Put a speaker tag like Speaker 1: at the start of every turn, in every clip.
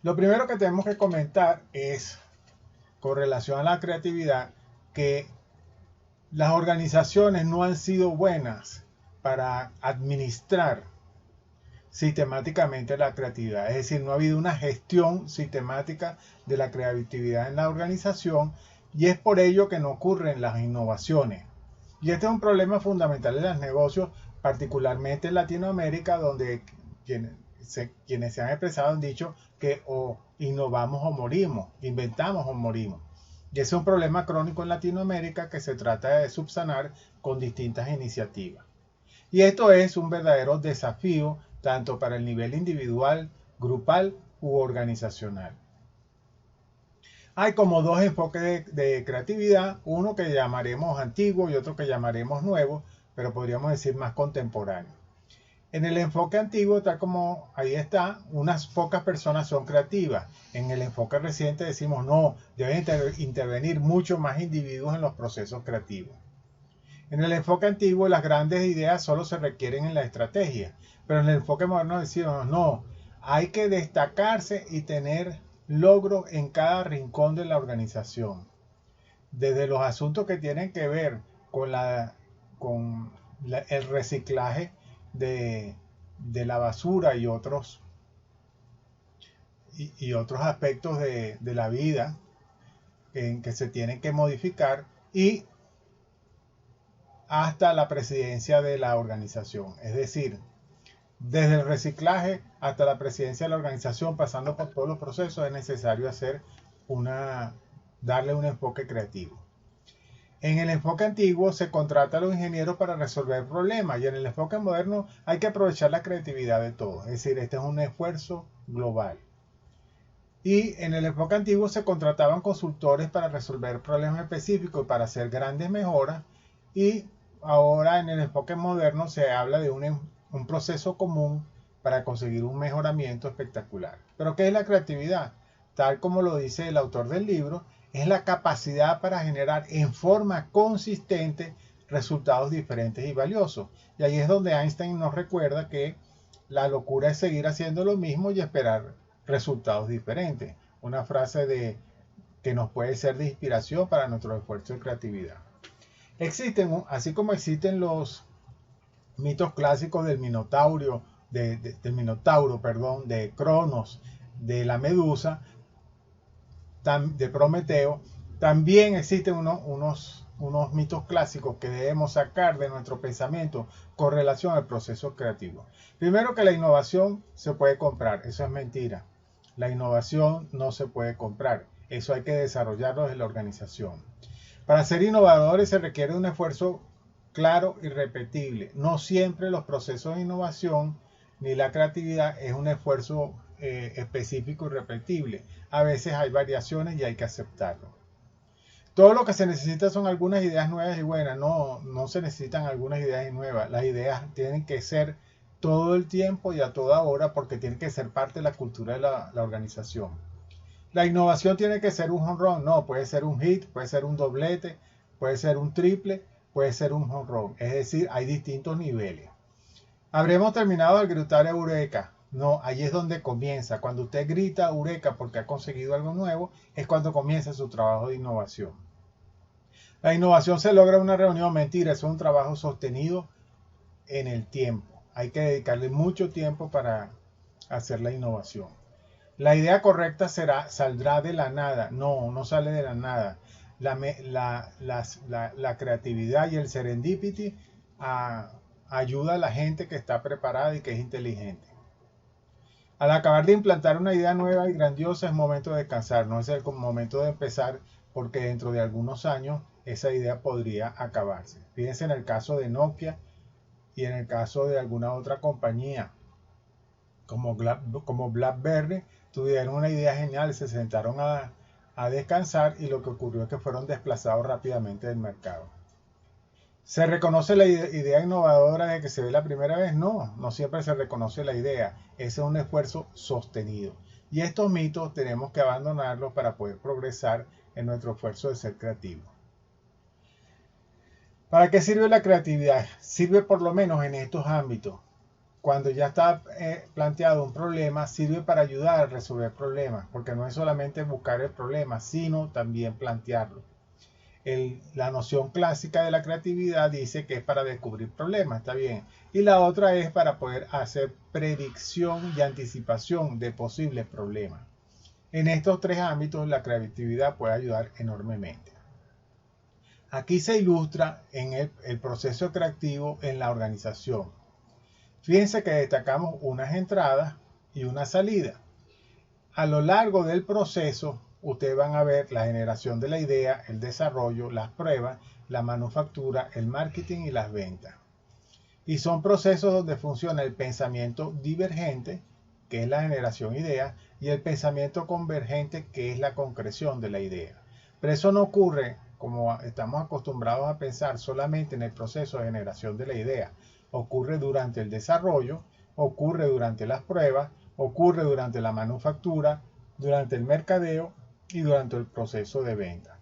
Speaker 1: Lo primero que tenemos que comentar es, con relación a la creatividad, que las organizaciones no han sido buenas para administrar sistemáticamente la creatividad. Es decir, no ha habido una gestión sistemática de la creatividad en la organización y es por ello que no ocurren las innovaciones. Y este es un problema fundamental en los negocios, particularmente en Latinoamérica, donde quienes se han expresado han dicho que o innovamos o morimos, inventamos o morimos. Y ese es un problema crónico en Latinoamérica que se trata de subsanar con distintas iniciativas. Y esto es un verdadero desafío tanto para el nivel individual, grupal u organizacional. Hay como dos enfoques de creatividad, uno que llamaremos antiguo y otro que llamaremos nuevo, pero podríamos decir más contemporáneo. En el enfoque antiguo, tal como ahí está, unas pocas personas son creativas. En el enfoque reciente decimos no, deben intervenir mucho más individuos en los procesos creativos. En el enfoque antiguo, las grandes ideas solo se requieren en la estrategia, pero en el enfoque moderno decimos no, hay que destacarse y tener logro en cada rincón de la organización. Desde los asuntos que tienen que ver con el reciclaje de, de la basura y otros aspectos de la vida en que se tienen que modificar y hasta la presidencia de la organización. Es decir, desde el reciclaje hasta la presidencia de la organización, pasando por todos los procesos, es necesario darle un enfoque creativo. En el enfoque antiguo se contrata a los ingenieros para resolver problemas y en el enfoque moderno hay que aprovechar la creatividad de todos. Es decir, este es un esfuerzo global. Y en el enfoque antiguo se contrataban consultores para resolver problemas específicos y para hacer grandes mejoras. Y ahora en el enfoque moderno se habla de un proceso común para conseguir un mejoramiento espectacular. Pero ¿qué es la creatividad? Tal como lo dice el autor del libro, es la capacidad para generar en forma consistente resultados diferentes y valiosos. Y ahí es donde Einstein nos recuerda que la locura es seguir haciendo lo mismo y esperar resultados diferentes. Una frase que nos puede ser de inspiración para nuestro esfuerzo de creatividad. Existen, así como existen los mitos clásicos del Minotauro, de Cronos, de la Medusa, de Prometeo, también existen unos mitos clásicos que debemos sacar de nuestro pensamiento con relación al proceso creativo. Primero, que la innovación se puede comprar, eso es mentira. La innovación no se puede comprar, eso hay que desarrollarlo desde la organización. Para ser innovadores se requiere un esfuerzo claro y repetible. No siempre los procesos de innovación ni la creatividad es un esfuerzo específico y repetible. A veces hay variaciones y hay que aceptarlo. Todo lo que se necesita son algunas ideas nuevas y buenas. No, no se necesitan algunas ideas nuevas. Las ideas tienen que ser todo el tiempo y a toda hora porque tienen que ser parte de la cultura de la organización. La innovación tiene que ser un home run. No, puede ser un hit, puede ser un doblete, puede ser un triple, puede ser un home run. Es decir, hay distintos niveles. Habremos terminado de gritar eureka. No, ahí es donde comienza. Cuando usted grita eureka porque ha conseguido algo nuevo, es cuando comienza su trabajo de innovación. La innovación se logra en una reunión, mentira, es un trabajo sostenido en el tiempo. Hay que dedicarle mucho tiempo para hacer la innovación. La idea correcta saldrá de la nada. No, no sale de la nada. La creatividad y el serendipity ayuda a la gente que está preparada y que es inteligente. Al acabar de implantar una idea nueva y grandiosa es momento de descansar, no es el momento de empezar porque dentro de algunos años esa idea podría acabarse. Fíjense en el caso de Nokia y en el caso de alguna otra compañía como BlackBerry, tuvieron una idea genial, se sentaron a descansar y lo que ocurrió es que fueron desplazados rápidamente del mercado. ¿Se reconoce la idea innovadora de que se ve la primera vez? No, no siempre se reconoce la idea. Ese es un esfuerzo sostenido. Y estos mitos tenemos que abandonarlos para poder progresar en nuestro esfuerzo de ser creativos. ¿Para qué sirve la creatividad? Sirve por lo menos en estos ámbitos. cuando ya está planteado un problema, sirve para ayudar a resolver problemas, porque no es solamente buscar el problema, sino también plantearlo. La noción clásica de la creatividad dice que es para descubrir problemas, está bien. Y la otra es para poder hacer predicción y anticipación de posibles problemas. En estos tres ámbitos la creatividad puede ayudar enormemente. Aquí se ilustra en el proceso creativo en la organización. Fíjense que destacamos unas entradas y una salida. A lo largo del proceso, ustedes van a ver la generación de la idea, el desarrollo, las pruebas, la manufactura, el marketing y las ventas. Y son procesos donde funciona el pensamiento divergente, que es la generación de ideas, y el pensamiento convergente, que es la concreción de la idea. Pero eso no ocurre como estamos acostumbrados a pensar solamente en el proceso de generación de la idea. Ocurre durante el desarrollo, ocurre durante las pruebas, ocurre durante la manufactura, durante el mercadeo y durante el proceso de venta.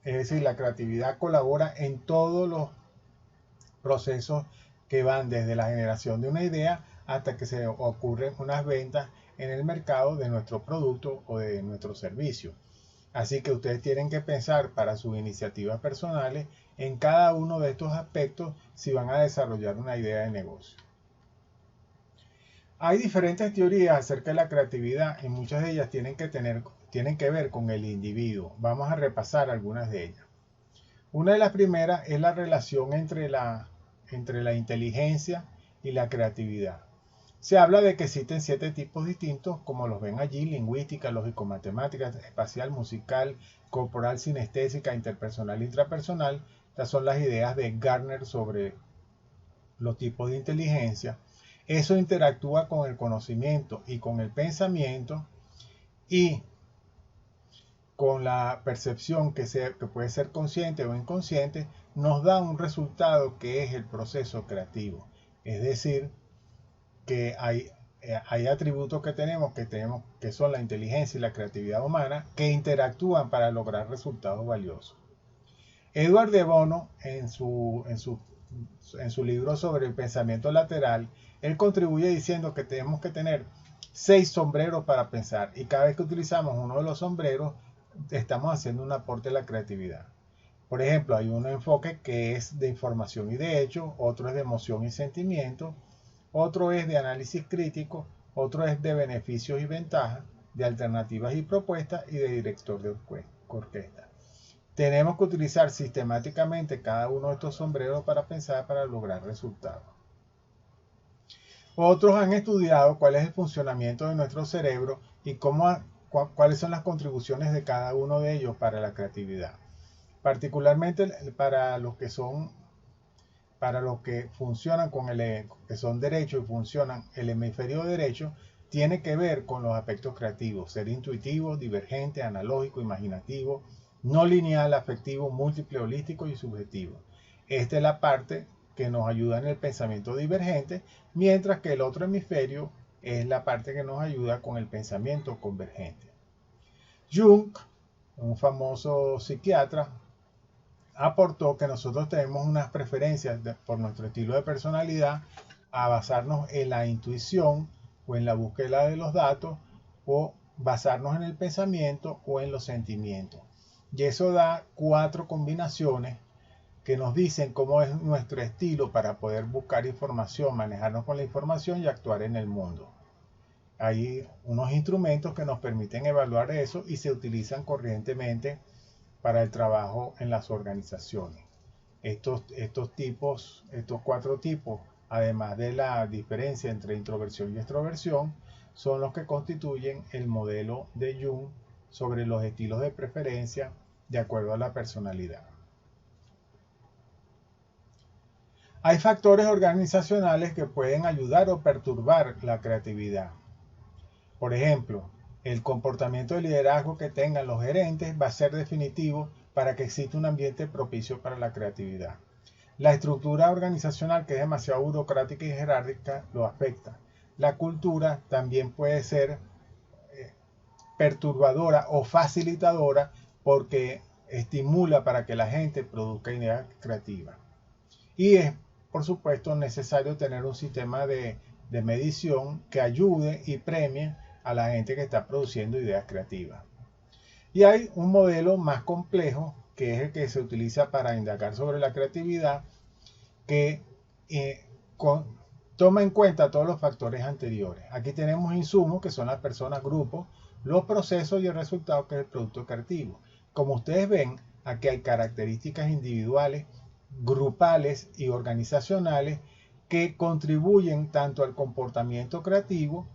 Speaker 1: Es decir, la creatividad colabora en todos los procesos que van desde la generación de una idea hasta que se ocurren unas ventas en el mercado de nuestro producto o de nuestro servicio. Así que ustedes tienen que pensar para sus iniciativas personales en cada uno de estos aspectos si van a desarrollar una idea de negocio. Hay diferentes teorías acerca de la creatividad y muchas de ellas tienen que ver con el individuo. Vamos a repasar algunas de ellas. Una de las primeras es la relación entre la inteligencia y la creatividad. Se habla de que existen 7 tipos distintos, como los ven allí: lingüística, lógico-matemática, espacial, musical, corporal, sinestésica, interpersonal, intrapersonal. Estas son las ideas de Gardner sobre los tipos de inteligencia. Eso interactúa con el conocimiento y con el pensamiento y con la percepción que puede ser consciente o inconsciente, nos da un resultado que es el proceso creativo. Es decir, que hay atributos que son la inteligencia y la creatividad humana que interactúan para lograr resultados valiosos. Edward de Bono, en su libro sobre el pensamiento lateral, él contribuye diciendo que tenemos que tener 6 sombreros para pensar, y cada vez que utilizamos uno de los sombreros estamos haciendo un aporte a la creatividad. Por ejemplo, hay un enfoque que es de información y de hecho, otro es de emoción y sentimiento, otro es de análisis crítico, otro es de beneficios y ventajas, de alternativas y propuestas y de director de orquesta. Tenemos que utilizar sistemáticamente cada uno de estos sombreros para pensar, para lograr resultados. Otros han estudiado cuál es el funcionamiento de nuestro cerebro y cuáles son las contribuciones de cada uno de ellos para la creatividad. Particularmente para los que funcionan que son derechos y funcionan el hemisferio derecho, tiene que ver con los aspectos creativos: ser intuitivo, divergente, analógico, imaginativo, no lineal, afectivo, múltiple, holístico y subjetivo. Esta es la parte que nos ayuda en el pensamiento divergente, mientras que el otro hemisferio es la parte que nos ayuda con el pensamiento convergente. Jung, un famoso psiquiatra, aportó que nosotros tenemos unas preferencias por nuestro estilo de personalidad a basarnos en la intuición o en la búsqueda de los datos, o basarnos en el pensamiento o en los sentimientos. Y eso da 4 combinaciones que nos dicen cómo es nuestro estilo para poder buscar información, manejarnos con la información y actuar en el mundo. Hay unos instrumentos que nos permiten evaluar eso y se utilizan corrientemente para el trabajo en las organizaciones. Estos 4 tipos, además de la diferencia entre introversión y extroversión, son los que constituyen el modelo de Jung sobre los estilos de preferencia de acuerdo a la personalidad. Hay factores organizacionales que pueden ayudar o perturbar la creatividad. Por ejemplo, el comportamiento de liderazgo que tengan los gerentes va a ser definitivo para que exista un ambiente propicio para la creatividad. La estructura organizacional, que es demasiado burocrática y jerárquica, lo afecta. La cultura también puede ser perturbadora o facilitadora porque estimula para que la gente produzca ideas creativas. Y es, por supuesto, necesario tener un sistema de de medición que ayude y premie a la gente que está produciendo ideas creativas. Y hay un modelo más complejo, que es el que se utiliza para indagar sobre la creatividad, que toma en cuenta todos los factores anteriores. Aquí tenemos insumos, que son las personas, grupos, los procesos y el resultado, que es el producto creativo. Como ustedes ven, aquí hay características individuales, grupales y organizacionales que contribuyen tanto al comportamiento creativo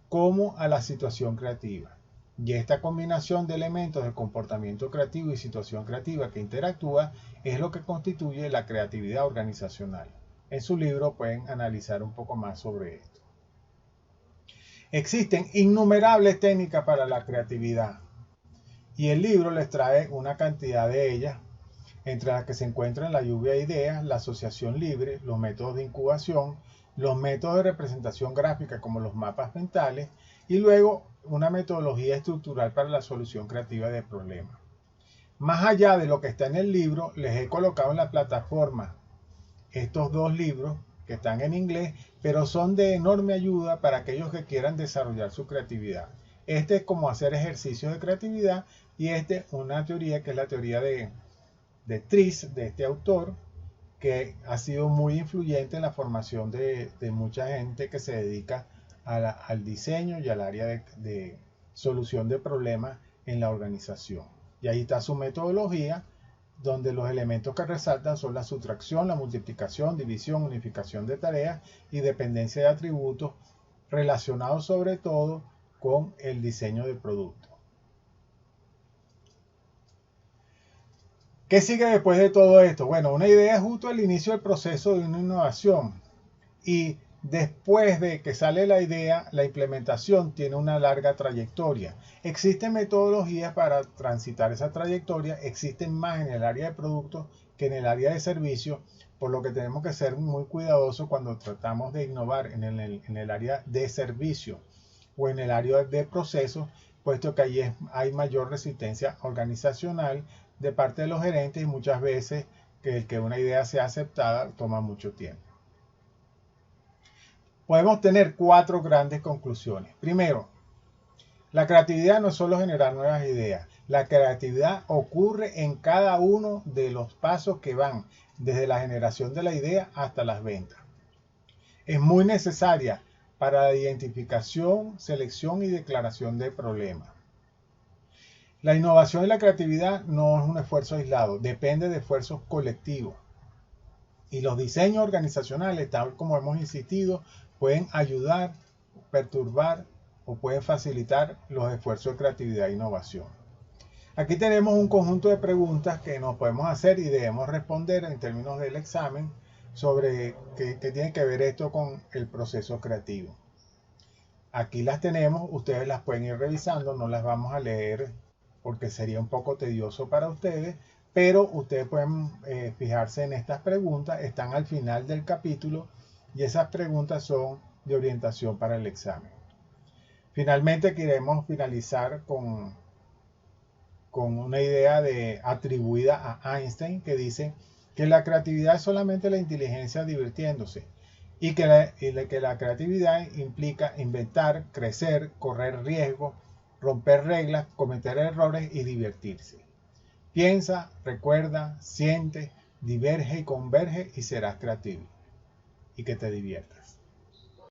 Speaker 1: como a la situación creativa. Y esta combinación de elementos de comportamiento creativo y situación creativa que interactúa es lo que constituye la creatividad organizacional. En su libro pueden analizar un poco más sobre esto. Existen innumerables técnicas para la creatividad y el libro les trae una cantidad de ellas, entre las que se encuentran la lluvia de ideas, la asociación libre, los métodos de incubación, los métodos de representación gráfica como los mapas mentales y luego una metodología estructural para la solución creativa de problemas. Más allá de lo que está en el libro, les he colocado en la plataforma estos dos libros que están en inglés, pero son de enorme ayuda para aquellos que quieran desarrollar su creatividad. Este es como hacer ejercicios de creatividad y una teoría que es la teoría de Tris, de este autor, que ha sido muy influyente en la formación de mucha gente que se dedica al diseño y al área de solución de problemas en la organización. Y ahí está su metodología, donde los elementos que resaltan son la sustracción, la multiplicación, división, unificación de tareas y dependencia de atributos relacionados sobre todo con el diseño de producto. ¿Qué sigue después de todo esto? Bueno, una idea es justo el inicio del proceso de una innovación y después de que sale la idea, la implementación tiene una larga trayectoria. Existen metodologías para transitar esa trayectoria, existen más en el área de productos que en el área de servicios, por lo que tenemos que ser muy cuidadosos cuando tratamos de innovar en el área de servicio o en el área de procesos, puesto que allí hay mayor resistencia organizacional de parte de los gerentes y muchas veces que una idea sea aceptada toma mucho tiempo. Podemos tener 4 grandes conclusiones. Primero, la creatividad no es solo generar nuevas ideas. La creatividad ocurre en cada uno de los pasos que van desde la generación de la idea hasta las ventas. Es muy necesaria para la identificación, selección y declaración de problemas. La innovación y la creatividad no es un esfuerzo aislado, depende de esfuerzos colectivos. Y los diseños organizacionales, tal como hemos insistido, pueden ayudar, perturbar o pueden facilitar los esfuerzos de creatividad e innovación. Aquí tenemos un conjunto de preguntas que nos podemos hacer y debemos responder en términos del examen sobre qué tiene que ver esto con el proceso creativo. Aquí las tenemos, ustedes las pueden ir revisando, no las vamos a leer porque sería un poco tedioso para ustedes, pero ustedes pueden fijarse en estas preguntas, están al final del capítulo y esas preguntas son de orientación para el examen. Finalmente queremos finalizar con una idea atribuida a Einstein que dice que la creatividad es solamente la inteligencia divirtiéndose y que la creatividad implica inventar, crecer, correr riesgos, romper reglas, cometer errores y divertirse. Piensa, recuerda, siente, diverge y converge y serás creativo. Y que te diviertas.